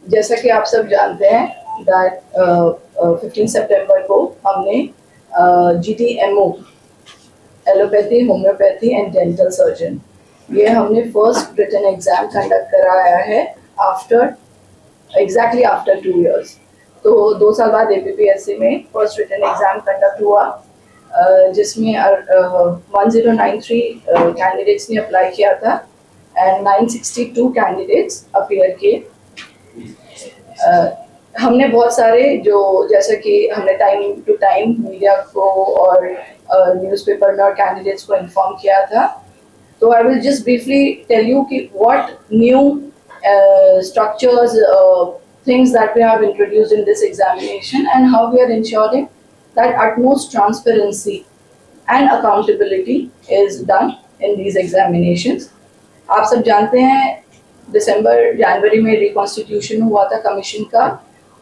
जैसा कि आप सब जानते हैं दैट 15 सितंबर को हमने GTMO allopathy, homeopathy and dental surgeon ये हमने फर्स्ट रिटन एग्जाम कंडक्ट कराया है एग्जैक्टली आफ्टर 2 years। तो 2 साल बाद APPSC में फर्स्ट रिटन एग्जाम कंडक्ट हुआ, जिसमें 1093 कैंडिडेट्स ने अप्लाई किया था एंड 962 कैंडिडेट्स अपीयर किए। हमने बहुत सारे जैसा कि हमने टाइम टू टाइम मीडिया को और न्यूज़पेपर में और कैंडिडेट्स को इन्फॉर्म किया था। तो I will just briefly tell you कि what new structures, things that we have introduced in this examination and how we are ensuring that utmost transparency and accountability is done in these examinations। आप सब जानते हैं जनवरी में reconstitution हुआ था commission का,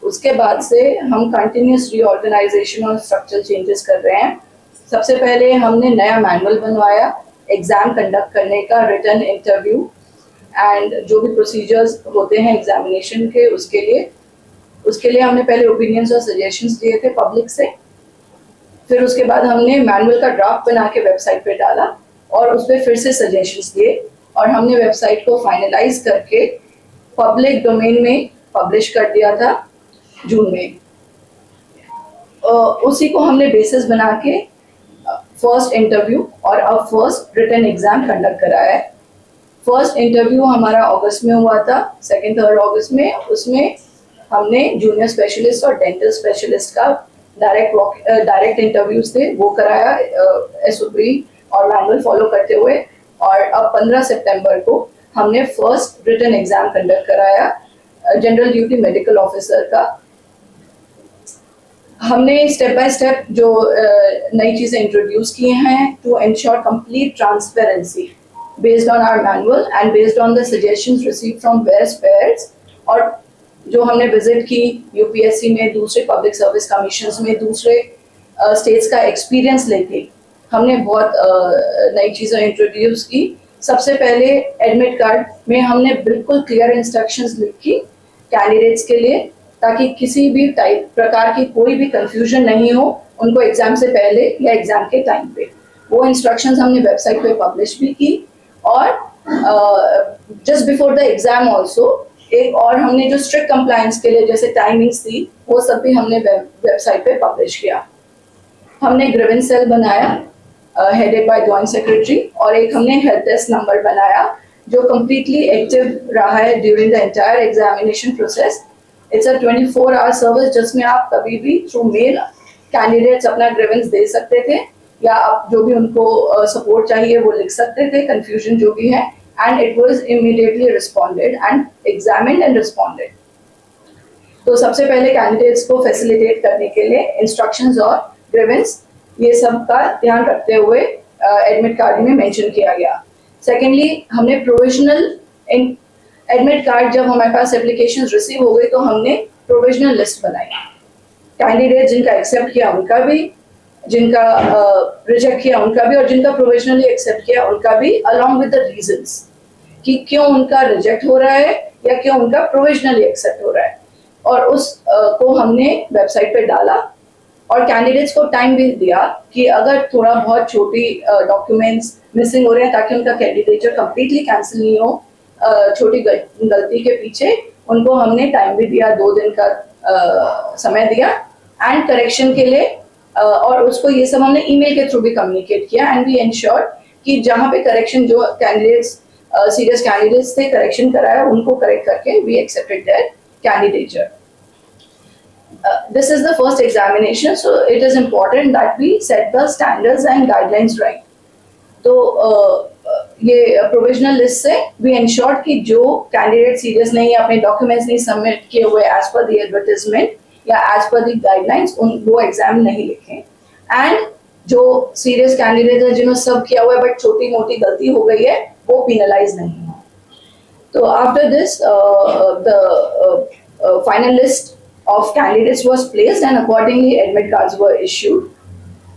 उसके बाद से हम कंटिन्यूस रीऑर्गेनाइजेशन और स्ट्रक्चरल चेंजेस कर रहे हैं। सबसे पहले हमने नया मैनुअल बनवाया एग्जाम कंडक्ट करने का, रिटन इंटरव्यू एंड जो भी प्रोसीजर्स होते हैं एग्जामिनेशन के, उसके लिए हमने पहले ओपिनियंस और सजेशंस लिए थे पब्लिक से। फिर उसके बाद हमने मैनुअल का ड्राफ्ट बना के वेबसाइट पे डाला और उस पर फिर से सजेशंस दिए और हमने वेबसाइट को फाइनलाइज करके पब्लिक डोमेन में पब्लिश कर दिया था जून में। उसी को हमने बेसिस बना के फर्स्ट इंटरव्यू और अब फर्स्ट रिटन एग्जाम कंडक्ट कराया है। फर्स्ट इंटरव्यू हमारा अगस्त में हुआ था, 2-3 अगस्त में। उसमें हमने जूनियर स्पेशलिस्ट और डेंटल स्पेशलिस्ट का डायरेक्ट इंटरव्यूज थे वो कराया SOP और मैनुअल फॉलो करते हुए। और अब 15 सितंबर को हमने फर्स्ट रिटन एग्जाम कंडक्ट कराया जनरल ड्यूटी मेडिकल ऑफिसर का। हमने स्टेप बाय स्टेप जो नई चीज़ें इंट्रोड्यूस की हैं to ensure complete transparency based on our manual and based on the suggestions received from various pairs, और जो हमने विजिट की UPSC में, दूसरे पब्लिक सर्विस कमीशंस में, दूसरे स्टेट्स का एक्सपीरियंस लेके हमने बहुत नई चीज़ें इंट्रोड्यूस की। सबसे पहले एडमिट कार्ड में हमने बिल्कुल क्लियर इंस्ट्रक्शंस लिखी कैंडिडेट्स के लिए, ताकि किसी भी प्रकार की कोई भी कंफ्यूजन नहीं हो उनको एग्जाम से पहले या एग्जाम के टाइम पे। वो इंस्ट्रक्शंस हमने वेबसाइट पे पब्लिश भी की और just before the exam also एक और हमने जो स्ट्रिक्ट कंप्लायंस के लिए जैसे टाइमिंग्स थी वो सब भी हमने वेबसाइट पे पब्लिश किया। हमने ग्रीवेंस सेल बनाया हेडेड बाय जॉइंट सेक्रेटरी, और एक हमने हेल्प डेस्क नंबर बनाया जो कम्प्लीटली एक्टिव रहा है during the entire examination process. It's a 24 hour service जिसमें आप कभी भी थ्रू मेल कैंडिडेट्स अपना ग्रीवेंस दे सकते थे या आप जो भी उनको सपोर्ट चाहिए वो लिख सकते थे, कंफ्यूजन जो भी है, and it was immediately responded and examined and responded. तो सबसे पहले कैंडिडेट्स को फैसिलिटेट करने के लिए इंस्ट्रक्शंस और ग्रीवेंस ये सब का ध्यान रखते हुए एडमिट कार्ड में मेंशन किया गया। सेकेंडली हमने प्रोविजनल एडमिट कार्ड, जब हमारे पास एप्लीकेशंस रिसीव हो गई तो हमने प्रोविजनल लिस्ट बनाई, कैंडिडेट जिनका एक्सेप्ट किया उनका भी, जिनका रिजेक्ट किया उनका भी, और जिनका प्रोविजनली एक्सेप्ट किया उनका भी, अलॉन्ग विद द रीजंस कि क्यों उनका रिजेक्ट हो रहा है या क्यों उनका प्रोविजनली एक्सेप्ट हो रहा है। और उस को हमने वेबसाइट पे डाला और कैंडिडेट्स को टाइम भी दिया कि अगर थोड़ा बहुत छोटी डॉक्यूमेंट्स मिसिंग हो रहे हैं ताकि उनका कैंडिडेचर कम्प्लीटली कैंसिल नहीं हो, छोटी गलती के पीछे उनको हमने टाइम भी दिया, 2 दिन का समय दिया एंड करेक्शन के लिए। और उसको ये सब हमने ईमेल के थ्रू भी कम्युनिकेट किया एंड वी एंश्योर कि जहाँ पे करेक्शन जो कैंडिडेट्स सीरियस कैंडिडेट्स थे करेक्शन कराया उनको करेक्ट करके we accepted their candidature. This is the first examination, so it is important that we set the standards and guidelines right. तो ये प्रोविजनल लिस्ट से वी एंश्योर कि जो कैंडिडेट सीरियस नहीं है, अपने डॉक्यूमेंट्स नहीं सबमिट किए हुए एज पर द एडवर्टाइजमेंट या एज पर द गाइडलाइंस, वो एग्जाम नहीं लिखें। एंड जो सीरियस कैंडिडेट है जिन्होंने सब किया हुआ है बट छोटी मोटी गलती हो गई है वो पिनलाइज नहीं हो। तो after this the final list of candidates was placed and accordingly admit cards were issued।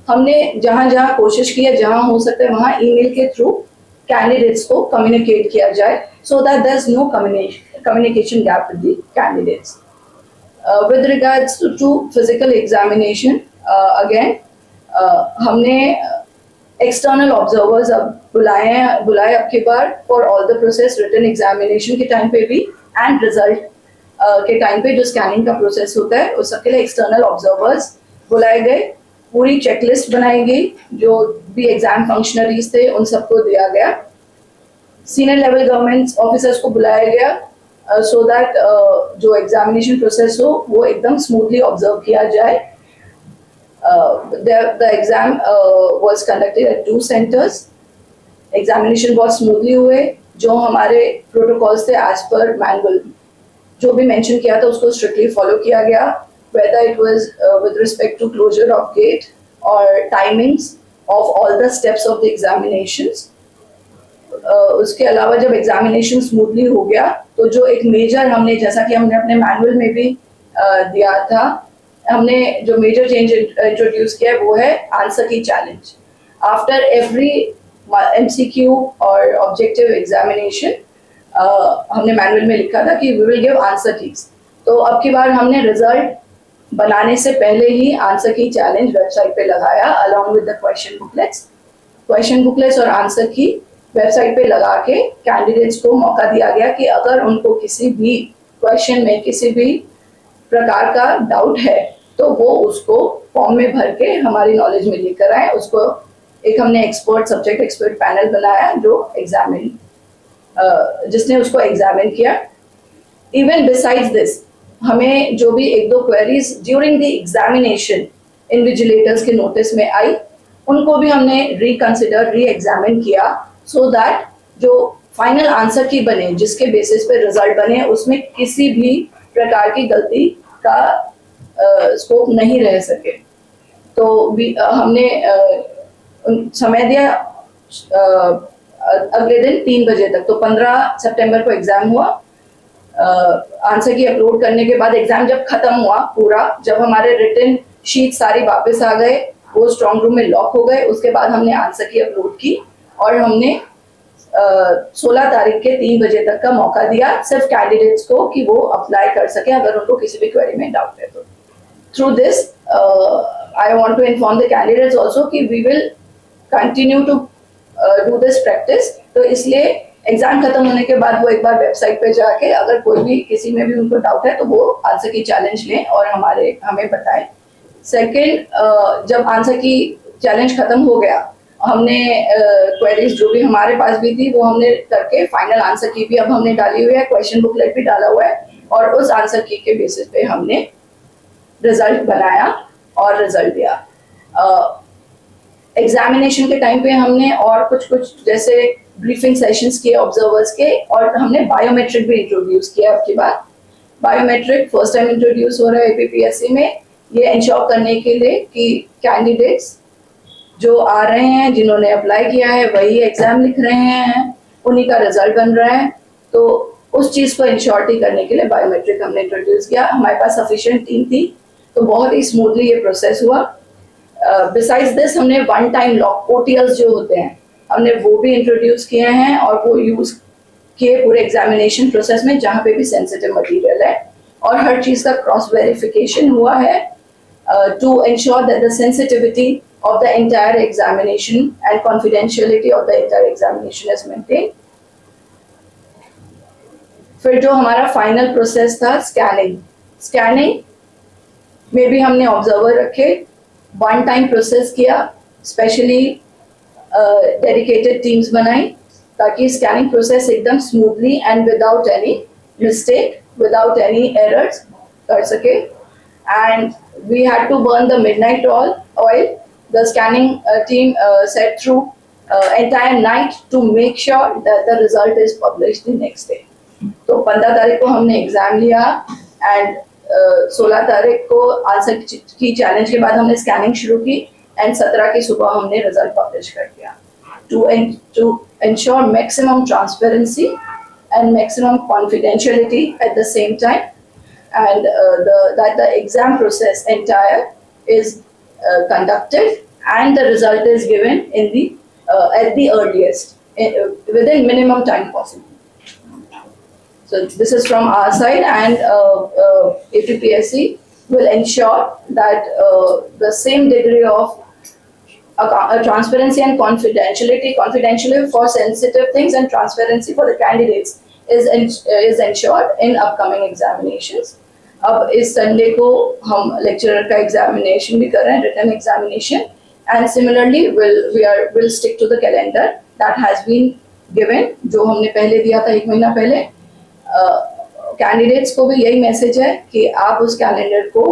हमने जहाँ जहाँ कोशिश की है, जहाँ हो सकता है वहाँ ईमेल के थ्रू कैंडिडेट्स को कम्युनिकेट किया जाए, so that there is no communication gap with the candidates. With regards to physical examination, again हमने external observers अब बुलाए अब की बार for all the process, written examination के टाइम पे भी and result के टाइम पे जो स्कैनिंग का प्रोसेस होता है उस सबके लिए external observers बुलाए गए. पूरी चेकलिस्ट बनाई गई, जो भी एग्जाम फंक्शनरीज थे उन सबको दिया गया. सीनियर लेवल गवर्नमेंट ऑफिसर्स को बुलाया गया so that जो एग्जामिनेशन प्रोसेस हो वो एकदम स्मूथली ऑब्जर्व किया जाए. The exam was conducted at 2 centers. Examination बहुत स्मूथली हुए. जो हमारे प्रोटोकॉल्स थे एज पर मैनुअल जो भी मेंशन किया था उसको स्ट्रिक्टली फॉलो किया गया, whether it was with respect to closure of gate or timings of all the steps of the examinations. उसके अलावा जब एग्जामिनेशन स्मूथली हो गया तो जो एक मेजर हमने, जैसा कि हमने अपने मैनुअल में भी दिया था, हमने जो मेजर चेंज इंट्रोड्यूस किया वो है answer key challenge. After every MCQ और ऑब्जेक्टिव एग्जामिनेशन हमने मैनुअल में लिखा था कि we will give answer keys. तो अब की बार हमने रिजल्ट बनाने से पहले ही आंसर की चैलेंज वेबसाइट पे लगाया along with the question booklets और आंसर की वेबसाइट पे लगा के कैंडिडेट्स को मौका दिया गया कि अगर उनको किसी भी क्वेश्चन में किसी भी प्रकार का डाउट है तो वो उसको फॉर्म में भर के हमारी नॉलेज में लेकर आए. उसको एक हमने सब्जेक्ट एक्सपर्ट पैनल बनाया जिसने उसको एग्जामिन किया. इवन बिसाइड्स दिस हमें जो भी 1-2 queries during the examination invigilators के नोटिस में आई उनको भी हमने री एग्जामिन किया, सो दैट जो फाइनल आंसर की बने, जिसके बेसिस पे रिजल्ट बने, उसमें किसी भी प्रकार की गलती का स्कोप नहीं रह सके. तो हमने समय दिया अगले दिन 3 बजे तक. तो 15 सितंबर को एग्जाम हुआ. आंसर की अपलोड करने के बाद एग्जाम जब खत्म हुआ पूरा, जब हमारे रिटन शीट सारी वापस आ गए, वो स्ट्रॉन्ग रूम में लॉक हो गए, उसके बाद हमने आंसर की अपलोड की और हमने 16 तारीख के 3 बजे तक का मौका दिया सिर्फ कैंडिडेट्स को कि वो अप्लाई कर सके अगर उनको किसी भी क्वेरी में डाउट है. तो through this I want to inform the candidates also कि we will continue to do this practice. तो इसलिए एग्जाम खत्म होने के बाद वो एक बार वेबसाइट पे जाके अगर कोई भी किसी में भी उनको डाउट है तो वो आंसर की चैलेंज लें और हमें बताएं. सेकेंड, जब आंसर की चैलेंज खत्म हो गया, हमने क्वेरीज जो भी हमारे पास भी थी वो हमने करके फाइनल आंसर की भी अब हमने डाली हुई है, क्वेश्चन बुकलेट भी डाला हुआ है और उस आंसर की के बेसिस पे हमने रिजल्ट बनाया और रिजल्ट दिया. एग्जामिनेशन के टाइम पे हमने और कुछ जैसे ब्रीफिंग सेशंस किए ऑब्जर्वर्स के, और हमने बायोमेट्रिक भी इंट्रोड्यूस किया. आपकी बात बायोमेट्रिक फर्स्ट टाइम इंट्रोड्यूस हो रहा है एपीपीएससी में, ये इंश्योर करने के लिए कि कैंडिडेट्स जो आ रहे हैं, जिन्होंने अप्लाई किया है वही एग्जाम लिख रहे हैं, उन्हीं का रिजल्ट बन रहा है. तो उस चीज़ को इंश्योरिटी करने के लिए बायोमेट्रिक हमने इंट्रोड्यूस किया. हमारे पास सफिशिएंट टीम थी तो बहुत ही स्मूथली ये प्रोसेस हुआ. बिसाइड्स दिस हमने 1 टाइम लॉक OTLs जो होते हैं हमने वो भी इंट्रोड्यूस किए हैं और वो यूज़ किए पूरे एग्जामिनेशन प्रोसेस में जहाँ पे भी सेंसिटिव मटीरियल है, और हर चीज़ का क्रॉस वेरिफिकेशन हुआ है to ensure that the sensitivity of the entire examination and confidentiality of the entire examination is maintained. फिर जो हमारा फाइनल प्रोसेस था स्कैनिंग में भी हमने ऑब्जर्वर रखे, 1 टाइम प्रोसेस किया, स्पेशली डेडिकेटेड टीम्स बनाई ताकि स्कैनिंग प्रोसेस एकदम smoothly and without any mistake, without any errors कर सके. And we had to burn the midnight oil. The scanning team sat through entire night to make sure that the result is published the next day. तो 15 तारीख को हमने exam लिया and 16 तारीख को answer key challenge के बाद हमने स्कैनिंग शुरू की एंड 17 की सुबह हमने रिजल्ट पब्लिश कर दिया. To ensure maximum transparency and maximum confidentiality at the same time, and that the exam process entire is conducted and the result is given in the at the earliest within minimum time possible. So this is from our side, and APPSC will ensure that the same degree of transparency and confidentiality for sensitive things and transparency for the candidates is ensured in upcoming examinations. अब इस Sunday को हम lecturer का examination भी कर रहे हैं, written examination, and similarly will stick to the calendar that has been given, जो हमने पहले दिया था 1 महीना पहले. कैंडिडेट्स को भी यही मैसेज है कि आप उस कैलेंडर को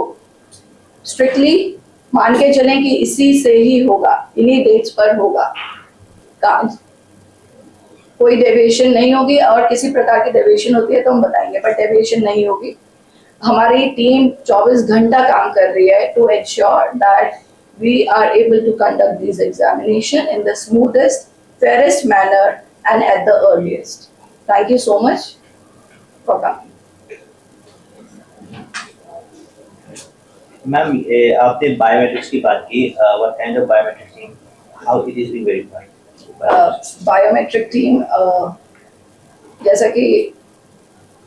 स्ट्रिक्टली मान के चलें कि इसी से ही होगा, इन्हीं डेट्स पर होगा काम, कोई डेविएशन नहीं होगी. और किसी प्रकार की डेविएशन होती है तो हम बताएंगे, पर डेविएशन नहीं होगी. हमारी टीम 24 घंटा काम कर रही है to ensure that we are able to conduct this examination in the smoothest, fairest manner and at the earliest. Thank you so much for coming. Ma'am, आपने बायोमेट्रिक्स की बात की. What kind of biometric team, how it is being verified? Biometric team, जैसा कि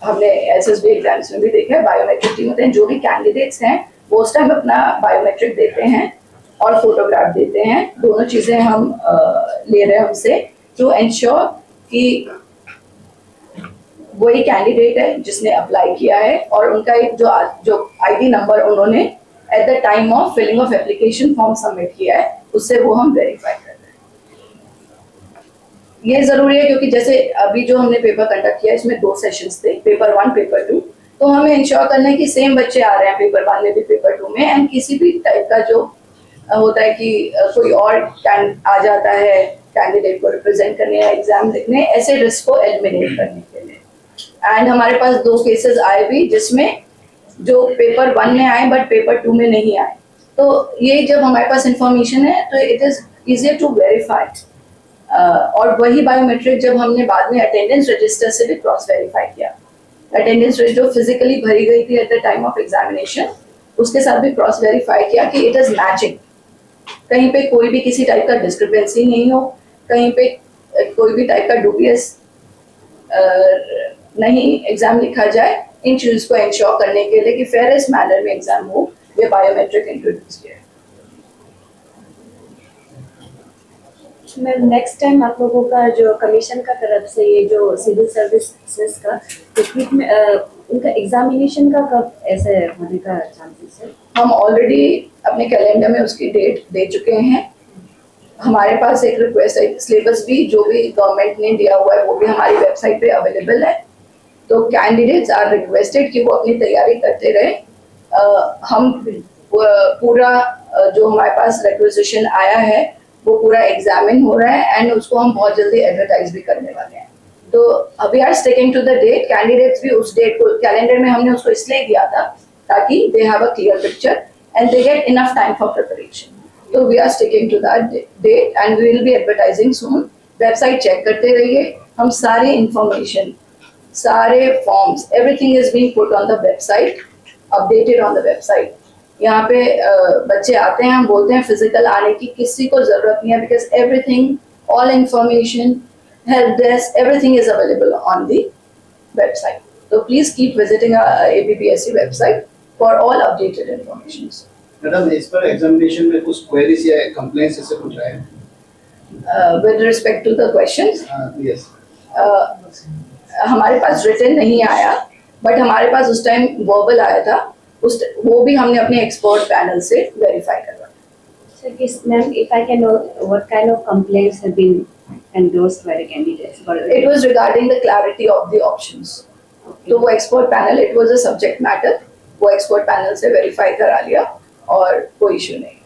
हमने SSB exams में भी देखा है, बायोमेट्रिक टीम होते हैं. जो भी कैंडिडेट्स हैं वो उस टाइम अपना बायोमेट्रिक देते हैं और फोटोग्राफ देते हैं. दोनों चीज़ें हम ले रहे हैं हमसे टू एंश्योर कि वही कैंडिडेट है जिसने अप्लाई किया है और उनका एक जो आईडी नंबर उन्होंने at the time of filling of application form submit किया है, उससे वो हम वेरीफाई कर रहे हैं. ये जरूरी है क्योंकि जैसे अभी जो हमने पेपर कंडक्ट किया इसमें 2 सेशंस थे, पेपर 1, पेपर 2. तो हमें इंश्योर करना है कि सेम बच्चे आ रहे हैं पेपर 1 में भी, पेपर 2 में, एंड किसी भी टाइप का जो होता है कि कोई और आ जाता है कैंडिडेट को रिप्रेजेंट करने या एग्जाम लिखने, ऐसे रिस्क को एलिमिनेट करने के लिए. एंड हमारे पास 2 केसेस आए भी जिसमें जो पेपर 1 में आए बट पेपर 2 में नहीं आए. तो ये जब हमारे पास इंफॉर्मेशन है तो it is easier to verify. और वही बायोमेट्रिक जब हमने बाद में अटेंडेंस रजिस्टर से भी क्रॉस वेरीफाई किया, अटेंडेंस जो फिजिकली भरी गई थी eight the time of examination, उसके साथ भी क्रॉस वेरीफाई किया कि इट इज़ मैचिंग. कहीं पे कोई भी किसी टाइप का डिस्क्रिपेंसी नहीं हो, कहीं पे कोई भी टाइप का डूबियस नहीं एग्जाम लिखा जाए. इन चीज़ को इंश्योर करने के लिए कि फेयरेस्ट मैनर में एग्जाम हो, ये बायोमेट्रिक इंट्रोड्यूस किया है. मैम, नेक्स्ट टाइम आप लोगों का जो कमीशन का तरफ से ये जो सिविल सर्विसेज का रिक्रूट में उनका एग्जामिनेशन का कब ऐसे होने का चांसेस है? हम ऑलरेडी अपने कैलेंडर में उसकी डेट दे चुके हैं. हमारे पास एक रिक्वेस्ट है, सिलेबस भी जो भी गवर्नमेंट ने दिया हुआ है वो भी हमारी वेबसाइट पे अवेलेबल है. तो कैंडिडेट्स आर रिक्वेस्टेड कि वो अपनी तैयारी करते रहे. हम पूरा जो हमारे पास रिक्वेजिशन आया है वो पूरा एग्जामिन हो रहा है एंड उसको हम बहुत जल्दी एडवर्टाइज भी करने वाले हैं. तो we are sticking to the date. Candidates भी उस डेट को कैलेंडर में हमने उसको इसलिए दिया था ताकि they have a clear picture and they get enough time for preparation. तो we are sticking to that date and we will be advertising soon. Website check करते रहिए. हम सारे इंफॉर्मेशन, सारे forms, everything is being put on the website, updated on the website. यहाँ पे बच्चे आते हैं, हम बोलते हैं फिजिकल आने की किसी को जरूरत नहीं है, because everything, all information, help desk, everything is available on the website. तो please keep visiting APPSC website for all updated information. Madam, इस पर एग्जामिनेशन में कुछ क्वेरीज या कंप्लेंट्स ऐसे कुछ आए? With respect to the questions, yes, हमारे पास रिटन नहीं आया, बट हमारे पास उस टाइम वर्बल आया था. वो भी हमने अपने एक्सपर्ट पैनल से वेरीफाई करवाया. So, yes, ma'am, if I can know what kind of complaints have been endorsed by the candidates? It was regarding the clarity of the options. Okay. तो वो expert panel, it was a subject matter, वो expert panel से verify करा लिया और कोई issue नहीं.